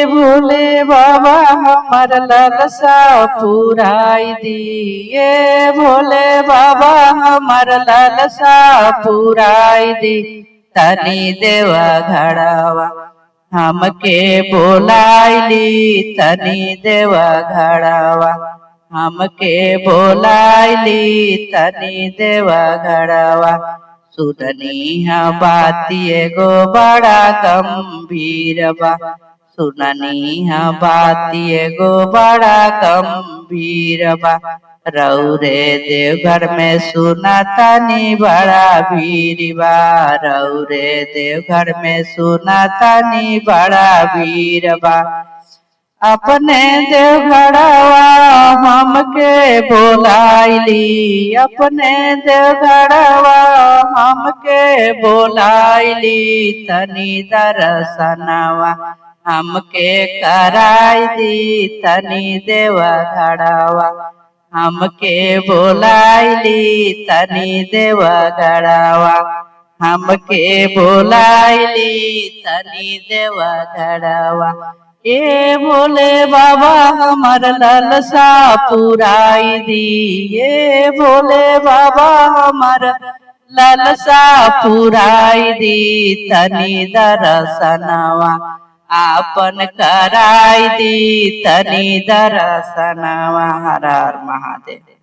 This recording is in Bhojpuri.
भोले बाबा हमर लालसा पुराई दिए। भोले बाबा हमर लालसा पुराई दी। तनी देवा घड़ावा हमके बोलाइली। तनी देवा घड़ावा हमके बोलाइली। तनी देवा घड़ावा सुननी हा बाती एगो बड़ा गंभीर बा। सुननी हा बाती एगो बड़ा गंभीर बा। रौरे देवघर में सुना तनी बड़ा भीड़ बा। रौरे देवघर में सुना तनी बड़ा भीड़ बा। अपने देवघरवा हमके बोलाइली। अपने देवघरवा हमके बोलाइली। तनी दर्शनवा हमके कराई दी। तनी देवा घड़ावा हमके बोलाइली। तनी देवा घड़ावा हमके बोलाइली। तनी देवा घड़ावा ए भोले बाबा हमर लालसा पुराई दी। ए भोले बाबा हमर लालसा पुराई दी। तनी दर्शनवा आपन कराई दी। तनी दर्शनवा। हर हर महादेव।